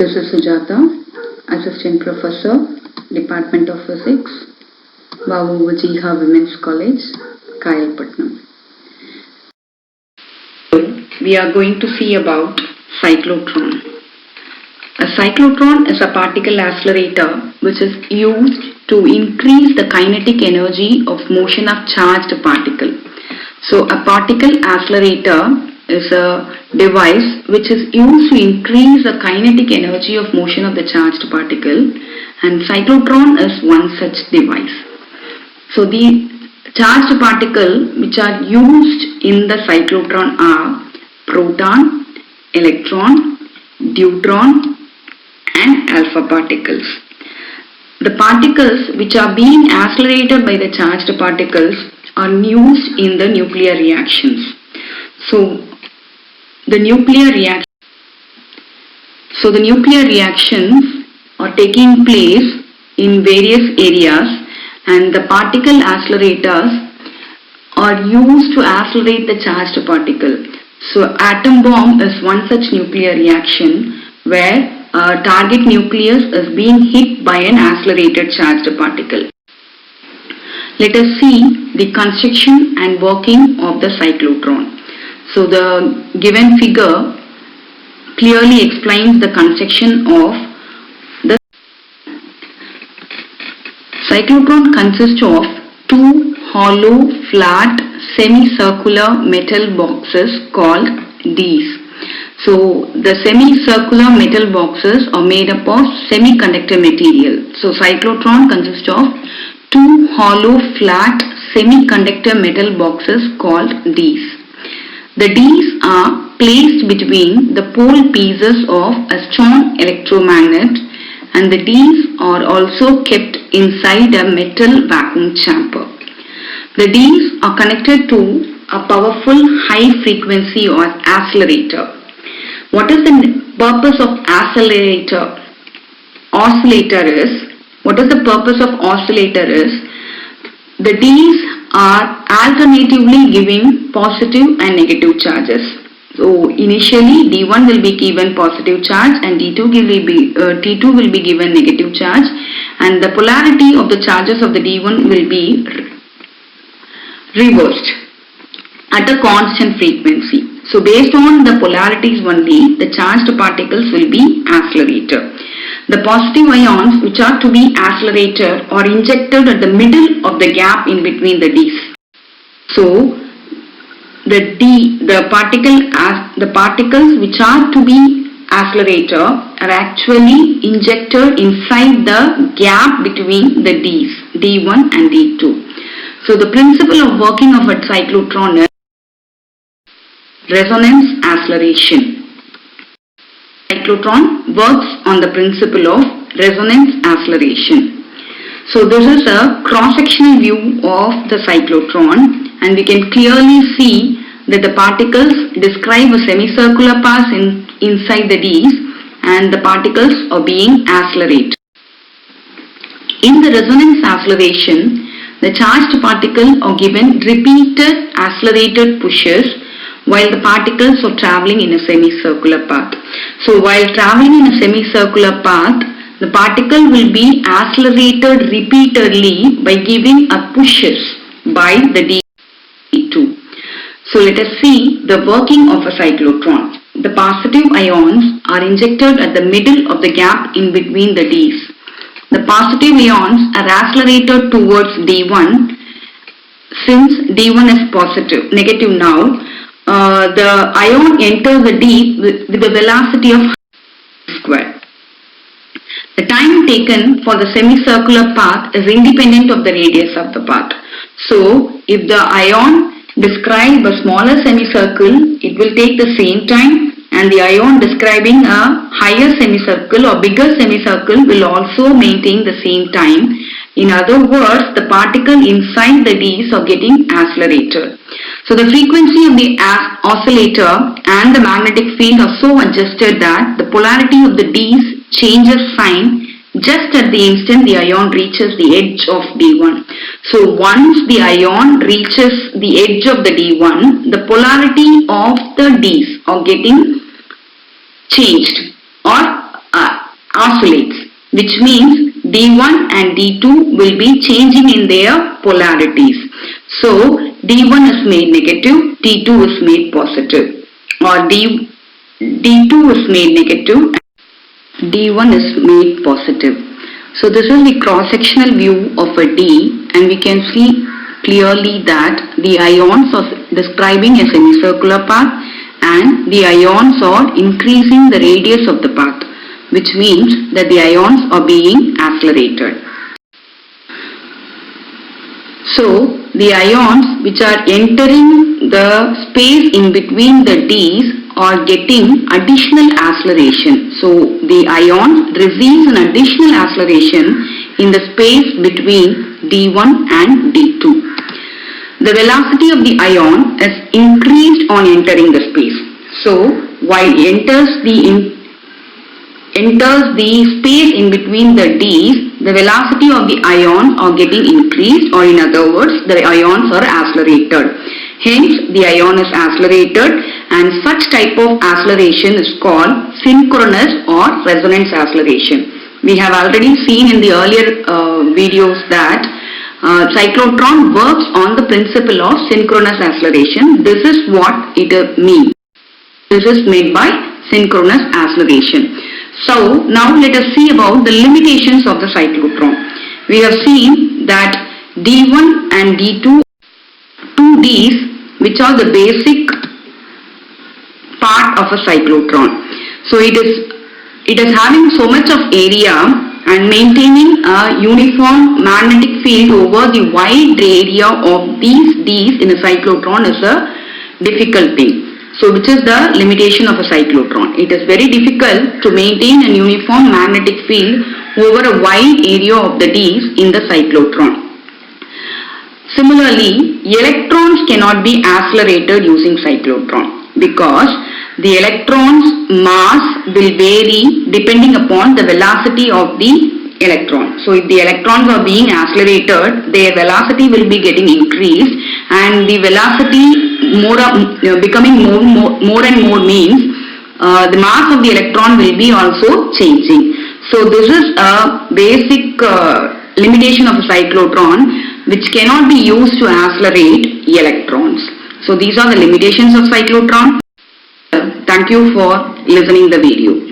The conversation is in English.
This is Sujata, Assistant Professor, Department of Physics, Babu Wajeha Women's College, Kayalpatnam. We are going to see about cyclotron. A cyclotron is a particle accelerator which is used to increase the kinetic energy of motion of charged particle. So a particle accelerator is a device which is used to increase the kinetic energy of motion of the charged particle, and cyclotron is one such device. So the charged particle which are used in the cyclotron are proton, electron, deuteron and alpha particles. The particles which are being accelerated by the charged particles are used in the nuclear reactions. So the nuclear reactions are taking place in various areas, and the particle accelerators are used to accelerate the charged particle. So atom bomb is one such nuclear reaction where a target nucleus is being hit by an accelerated charged particle. Let us see the construction and working of the cyclotron. So the given figure clearly explains the construction of the cyclotron. Consists of two hollow, flat, semicircular metal boxes called Ds. So the semicircular metal boxes are made up of semiconductor material. So cyclotron consists of two hollow, flat, semiconductor metal boxes called Ds. The Ds are placed between the pole pieces of a strong electromagnet, and the Ds are also kept inside a metal vacuum chamber. The Ds are connected to a powerful high frequency or accelerator. What is the purpose of oscillator? What is the purpose of oscillator is, the Ds are alternatively giving positive and negative charges. So initially D1 will be given positive charge and T2 will be given negative charge, and the polarity of the charges of the D1 will be reversed at a constant frequency. So based on the polarities only, the charged particles will be accelerated. The positive ions which are to be accelerated are injected at the middle of the gap in between the Ds. So the particles which are to be accelerated are actually injected inside the gap between the Ds, D1 and D2. So the principle of working of a cyclotron is resonance acceleration. Cyclotron works on the principle of resonance acceleration. So this is a cross-sectional view of the cyclotron, and we can clearly see that the particles describe a semicircular path inside the Ds, and the particles are being accelerated. In the resonance acceleration, the charged particles are given repeated accelerated pushes while the particles are traveling in a semicircular path. So while traveling in a semicircular path, the particle will be accelerated repeatedly by giving a pushes by the D2. So let us see the working of a cyclotron. The positive ions are injected at the middle of the gap in between the Ds. The positive ions are accelerated towards D1. Since D1 is negative now, the ion enters the D with a velocity of square. The time taken for the semicircular path is independent of the radius of the path. So if the ion describes a smaller semicircle, it will take the same time, and the ion describing a higher semicircle or bigger semicircle will also maintain the same time. In other words, the particle inside the Ds are getting accelerated. So the frequency of the oscillator and the magnetic field are so adjusted that the polarity of the Ds changes sign just at the instant the ion reaches the edge of D1. So once the ion reaches the edge of the D1, the polarity of the Ds are getting changed or oscillates, which means D1 and D2 will be changing in their polarities. So D1 is made negative, D2 is made positive, or D2 is made negative, D1 is made positive. So this is the cross-sectional view of a D, and we can see clearly that the ions are describing a semicircular path and the ions are increasing the radius of the path, which means that the ions are being accelerated. So the ions which are entering the space in between the Ds are getting additional acceleration. So the ion receives an additional acceleration in the space between D1 and D2. The velocity of the ion is increased on entering the space. So while enters the space in between the Ds, the velocity of the ions are getting increased, or in other words, the ions are accelerated. Hence, the ion is accelerated, and such type of acceleration is called synchronous or resonance acceleration. We have already seen in the earlier videos that cyclotron works on the principle of synchronous acceleration. This is what it means. This is made by synchronous acceleration. So now let us see about the limitations of the cyclotron. We have seen that D1 and D2, two Ds, which are the basic part of a cyclotron. So it is having so much of area and maintaining a uniform magnetic field over the wide area of these Ds in a cyclotron is a difficult thing. So which is the limitation of a cyclotron? It is very difficult to maintain a uniform magnetic field over a wide area of the Ds in the cyclotron. Similarly, electrons cannot be accelerated using cyclotron because the electron's mass will vary depending upon the velocity of the electron. So if the electrons are being accelerated, their velocity will be getting increased, and the velocity becoming more and more means the mass of the electron will be also changing. So this is a basic limitation of a cyclotron, which cannot be used to accelerate electrons. So these are the limitations of cyclotron. Thank you for listening the video.